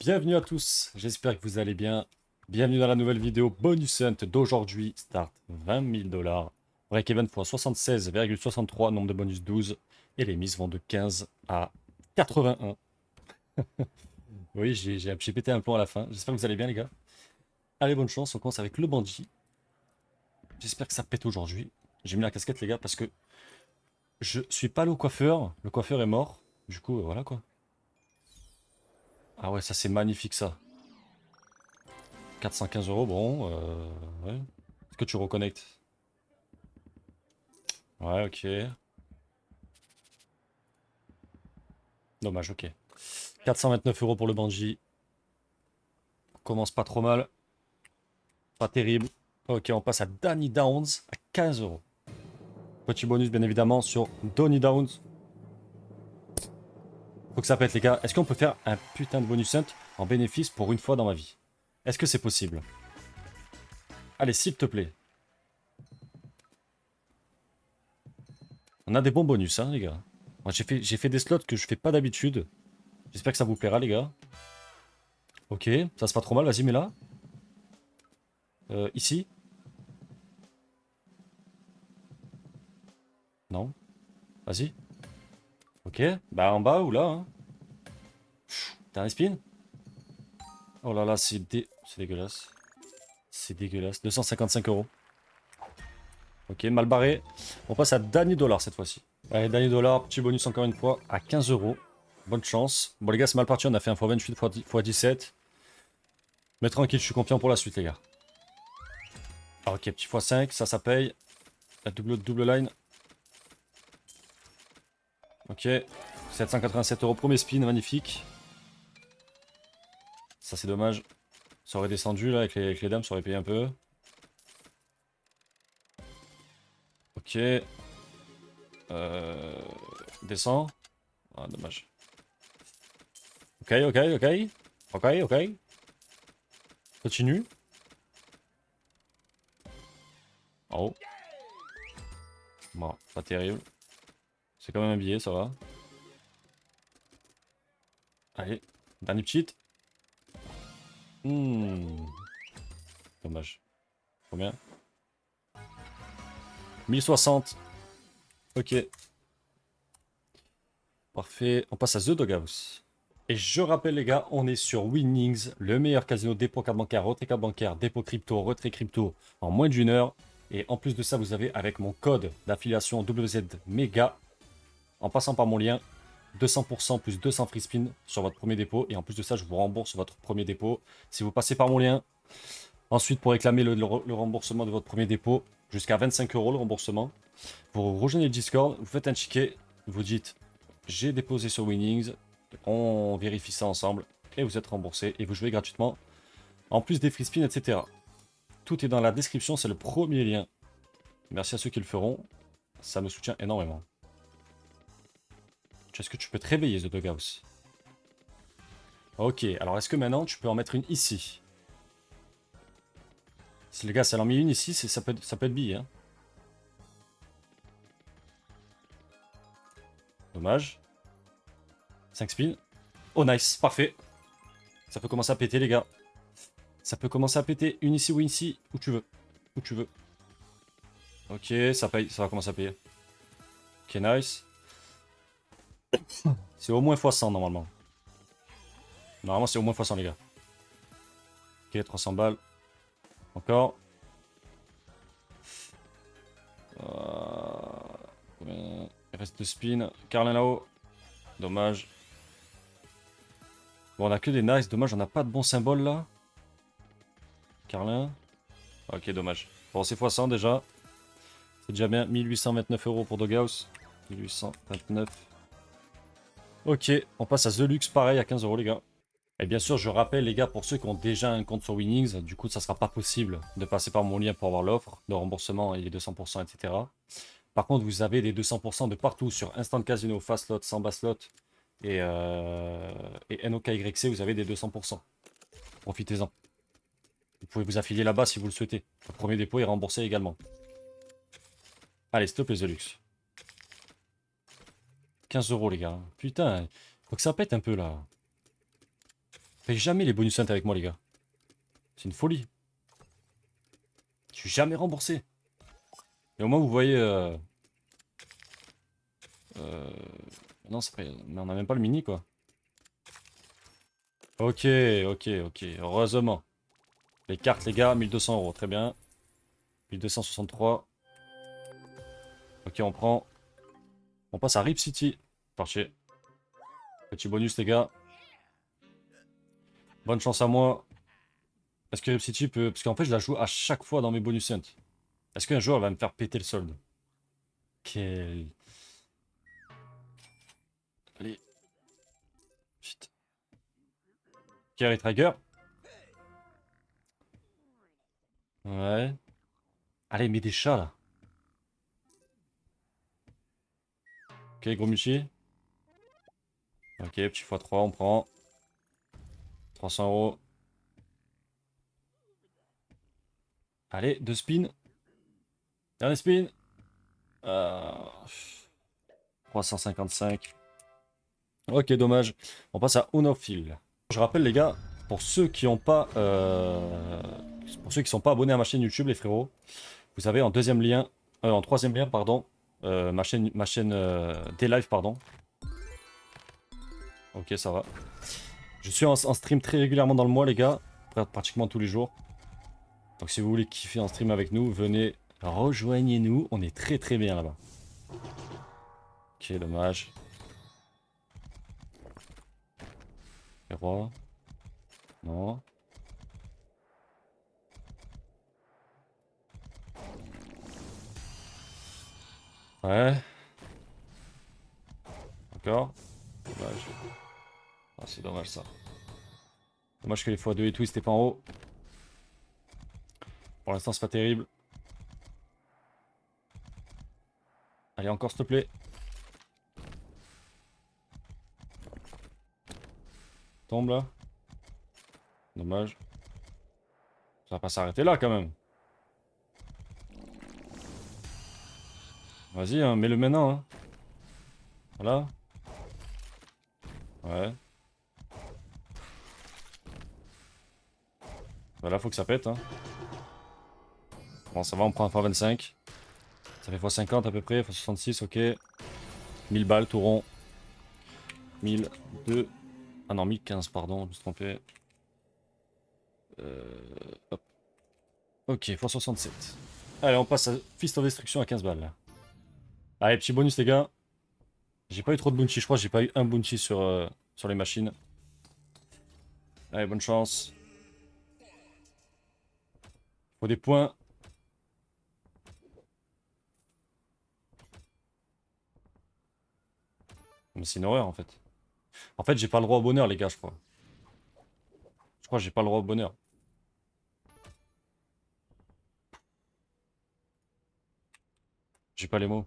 Bienvenue à tous, j'espère que vous allez bien. Bienvenue dans la nouvelle vidéo Bonus Hunt d'aujourd'hui. Start 20 000 $. Break-even fois 76,63, nombre de bonus 12. Et les mises vont de 15 à 81. Oui, j'ai pété un plomb à la fin. J'espère que vous allez bien les gars. Allez, bonne chance, on commence avec le bandit. J'espère que ça pète aujourd'hui. J'ai mis la casquette les gars parce que je suis pas allé au coiffeur. Le coiffeur est mort. Du coup, voilà quoi. Ah ouais, ça c'est magnifique ça. 415 euros, bon, ouais. Est-ce que tu reconnectes? Ouais, ok. Dommage, ok. 429 euros pour le Banji. On commence pas trop mal. Pas terrible. Ok, on passe à Danny Downs à 15 euros. Petit bonus, bien évidemment, sur Donny Downs. Faut que ça pète, les gars. Est-ce qu'on peut faire un putain de bonus hunt en bénéfice pour une fois dans ma vie? Est-ce que c'est possible? Allez, s'il te plaît. On a des bons bonus, hein, les gars. Moi, j'ai fait des slots que je fais pas d'habitude. J'espère que ça vous plaira, les gars. Ok, ça c'est pas trop mal. Vas-y, mets là. Ici. Non. Vas-y. Ok. Bah, en bas ou là, hein. T'as un spin? Oh là là, c'est dégueulasse. C'est dégueulasse. 255 euros. Ok, mal barré. On passe à Danny Dollar cette fois-ci. Allez, Danny Dollar, petit bonus encore une fois à 15 euros. Bonne chance. Bon, les gars, c'est mal parti. On a fait un x28 x 17. Mais tranquille, je suis confiant pour la suite, les gars. Ah, ok, petit x5, ça paye. La double line. Ok. 787 euros, premier spin, magnifique. Ça, c'est dommage. Ça aurait descendu là avec les dames, ça aurait payé un peu. Ok. Descend. Ah, dommage. Ok, ok, ok. Ok, ok. Continue. Oh. Bon, pas terrible. C'est quand même un billet, ça va. Allez, dernier cheat. Dommage. Combien? 1060. Ok. Parfait. On passe à The Doghouse. Et je rappelle les gars, on est sur Winnings, le meilleur casino dépôt carte bancaire, retrait carte bancaire, dépôt crypto, retrait crypto en moins d'une heure. Et en plus de ça, vous avez avec mon code d'affiliation WZ MEGA, en passant par mon lien, 200% plus 200 free spin sur votre premier dépôt. Et en plus de ça, je vous rembourse votre premier dépôt si vous passez par mon lien. Ensuite, pour réclamer le remboursement de votre premier dépôt, jusqu'à 25 euros le remboursement, vous rejoignez le Discord, vous faites un ticket, vous dites j'ai déposé sur Winnings, on vérifie ça ensemble et vous êtes remboursé et vous jouez gratuitement. En plus des free spins, etc. Tout est dans la description, c'est le premier lien. Merci à ceux qui le feront, ça me soutient énormément. Est-ce que tu peux te réveiller, The Doghouse? Ok, alors est-ce que maintenant tu peux en mettre une ici? Si les gars, ça en met une ici, ça peut être billet. Hein. Dommage. 5 spins. Oh nice, parfait. Ça peut commencer à péter les gars. Ça peut commencer à péter. Une ici ou une ici, où tu veux. Où tu veux. Ok, ça paye, ça va commencer à payer. Ok, nice. C'est au moins x100 normalement. Normalement c'est au moins x100 les gars. Ok, 300 balles. Encore. Il reste 2 spins. Carlin là-haut. Dommage. Bon, on a que des nice. Dommage, on n'a pas de bon symbole là. Carlin. Ok, dommage. Bon, c'est x100 déjà. C'est déjà bien. 1829 euros pour Doghouse. 1829. Ok, on passe à The Lux, pareil, à 15 euros les gars. Et bien sûr, je rappelle les gars, pour ceux qui ont déjà un compte sur Winnings, du coup, ça sera pas possible de passer par mon lien pour avoir l'offre de remboursement et les 200%, etc. Par contre, vous avez des 200% de partout sur Instant Casino, Fast Slot, Samba Slot et NOKYC, vous avez des 200%. Profitez-en. Vous pouvez vous affilier là-bas si vous le souhaitez. Le premier dépôt est remboursé également. Allez, stop les The Lux. 15 euros les gars. Putain, faut que ça pète un peu là. Fais jamais les bonus hunt avec moi, les gars. C'est une folie. Je suis jamais remboursé. Et au moins, vous voyez... euh, Non, c'est pas... Mais on a même pas le mini, quoi. Ok, ok, ok. Heureusement. Les cartes, les gars, 1200 €. Très bien. 1263. Ok, on prend. On passe à Rip City. Parti. Petit bonus, les gars. Bonne chance à moi. Est-ce que Rip City peut... Parce qu'en fait, je la joue à chaque fois dans mes bonus hunt. Est-ce qu'un jour, elle va me faire péter le solde? Quel... Allez. Putain. Carry Trigger. Ouais. Allez, mets des chats, là. Ok, gros multi. Ok, petit x3, on prend. 300 €. Allez, 2 spins. Dernier spin. Euh... 355. Ok, dommage. On passe à Unophil. Je rappelle les gars, pour ceux qui ont pas, pour ceux qui sont pas abonnés à ma chaîne YouTube, les frérots, vous avez en deuxième lien, en troisième lien, pardon, ma chaîne des lives, pardon. Ok, ça va. Je suis en stream très régulièrement dans le mois, les gars, pratiquement tous les jours. Donc si vous voulez kiffer en stream avec nous, venez, rejoignez-nous. On est très très bien là-bas. Ok, dommage. Roi. Non. Ouais. Encore. Dommage. Ah, c'est dommage ça. Dommage que les x2 et tout, ils étaient pas en haut. Pour l'instant, c'est pas terrible. Allez, encore s'il te plaît. Tombe là. Dommage. Ça va pas s'arrêter là quand même. Vas-y, hein, mets-le maintenant. Hein. Voilà. Ouais. Voilà, faut que ça pète. Hein. Bon, ça va, on prend un x25. Ça fait x50 à peu près, x66, ok. 1000 balles, tout rond. 1002. Ah non, 1015, pardon, je me suis trompé. Hop. Ok, x67. Allez, on passe à Fist of Destruction à 15 balles. Là. Allez, petit bonus, les gars. J'ai pas eu trop de bounty, je crois que j'ai pas eu un bounty sur les machines. Allez, bonne chance. Faut des points. Mais c'est une horreur en fait. En fait, j'ai pas le droit au bonheur, les gars, je crois. Je crois que j'ai pas le droit au bonheur. J'ai pas les mots.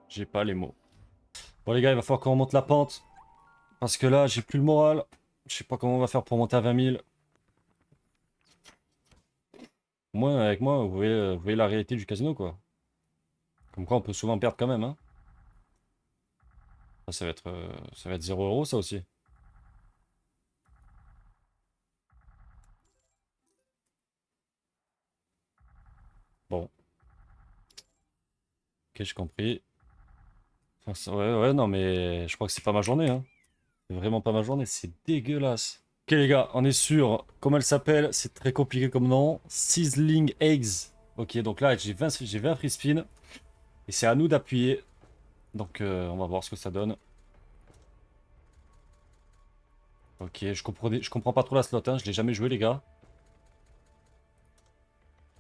J'ai pas les mots. Bon, les gars, il va falloir qu'on remonte la pente. Parce que là, j'ai plus le moral. Je sais pas comment on va faire pour monter à 20 000. Au moins, avec moi, vous voyez la réalité du casino, quoi. Comme quoi, on peut souvent perdre quand même, hein. Ça va être 0 €, ça aussi. Bon. Ok, j'ai compris. Enfin, ouais, ouais, non, mais je crois que c'est pas ma journée, hein. C'est vraiment pas ma journée, c'est dégueulasse. Ok les gars, on est sur, comment elle s'appelle? C'est très compliqué comme nom. Sizzling Eggs. Ok, donc là j'ai 20 free spin. Et c'est à nous d'appuyer. Donc on va voir ce que ça donne. Ok, je comprends pas trop la slot, hein. Je l'ai jamais joué les gars.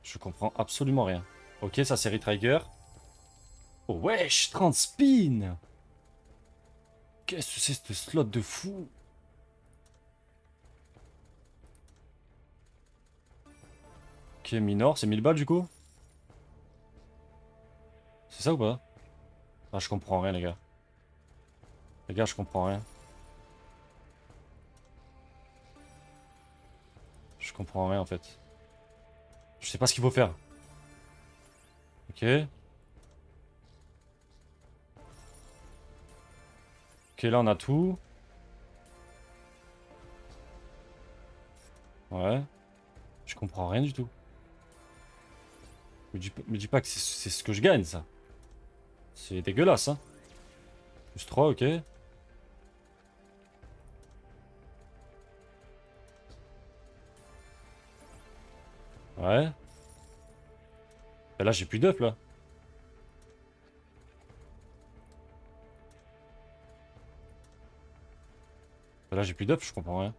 Je comprends absolument rien. Ok, ça c'est Retrigger. Oh wesh, 30 spin. Qu'est-ce que c'est cette slot de fou? Ok, minor, c'est 1000 balles du coup? C'est ça ou pas? Ah, je comprends rien les gars. Les gars, je comprends rien. Je comprends rien en fait. Je sais pas ce qu'il faut faire. Ok. Ok, là on a tout. Ouais. Je comprends rien du tout. Me dis pas que c'est ce que je gagne, ça. C'est dégueulasse, hein. Plus 3, ok. Ouais. Ben là, j'ai plus d'up, là. Ben là, j'ai plus d'up, je comprends rien.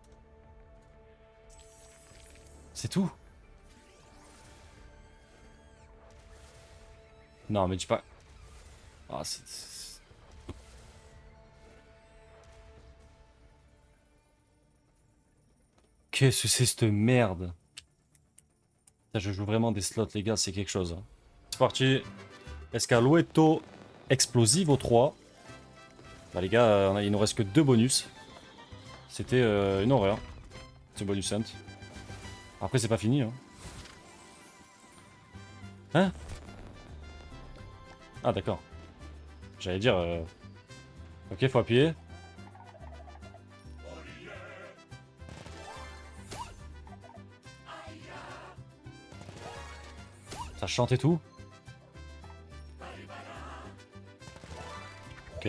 C'est tout. Non, mais dis pas... Ah, Qu'est-ce que c'est cette merde? Putain, je joue vraiment des slots, les gars, c'est quelque chose, hein. C'est parti. Escalueto explosive au 3. Bah les gars, il nous reste que 2 bonus. C'était une horreur, ce bonus hunt. Après, c'est pas fini, hein. Hein? Ah, d'accord. J'allais dire... Ok, faut appuyer. Ça chante et tout. Ok.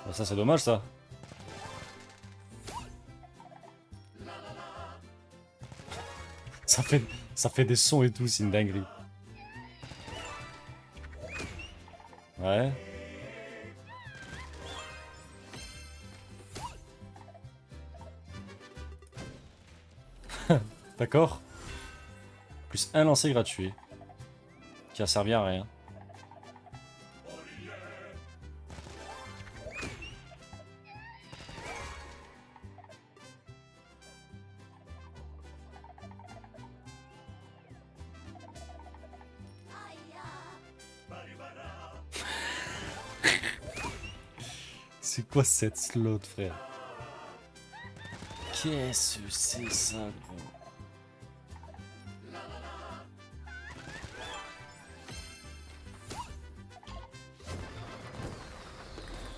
Bah, ça, c'est dommage, ça. Ça fait des sons et tout, c'est une dinguerie. Ouais. D'accord. Plus un lancer gratuit. Qui a servi à rien. C'est quoi cette slot, frère? Qu'est-ce que c'est ça, gros?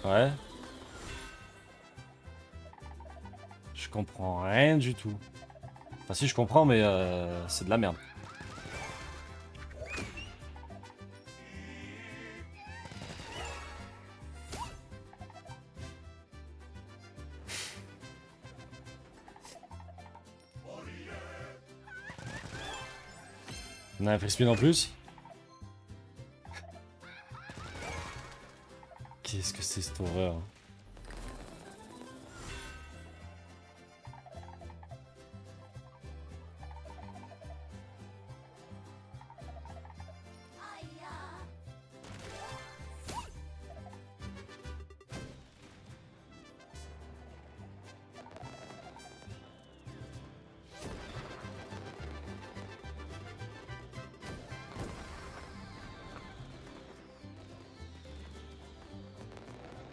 Ouais. Je comprends rien du tout. Enfin si, je comprends, mais c'est de la merde. On a un free spin en plus. Qu'est-ce que c'est cette horreur?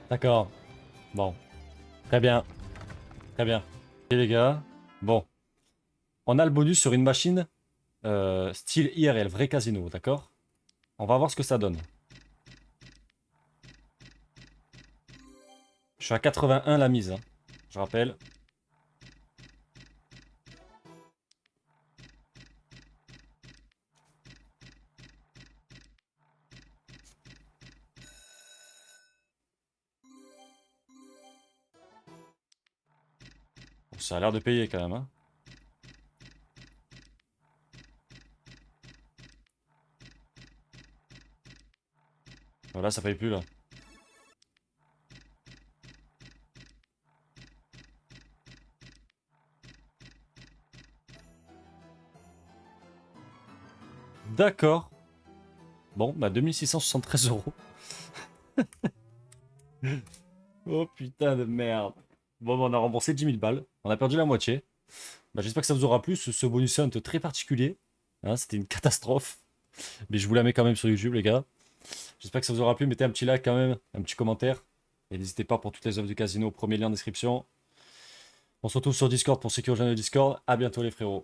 D'accord. Bon. Très bien. Très bien. Et les gars. Bon. On a le bonus sur une machine style IRL, vrai casino, d'accord? On va voir ce que ça donne. Je suis à 81 la mise, hein. Je rappelle. Bon, ça a l'air de payer quand même, hein. Voilà, ça paye plus là. D'accord. Bon, bah 2673 euros. Oh putain de merde. Bon, bah, on a remboursé 10 000 balles. On a perdu la moitié. Bah, j'espère que ça vous aura plu, ce bonus hunt très particulier. Hein, c'était une catastrophe. Mais je vous la mets quand même sur YouTube, les gars. J'espère que ça vous aura plu. Mettez un petit like quand même, un petit commentaire. Et n'hésitez pas pour toutes les offres du casino, premier lien en description. On se retrouve sur Discord pour ceux qui rejoignent le Discord. À bientôt les frérots.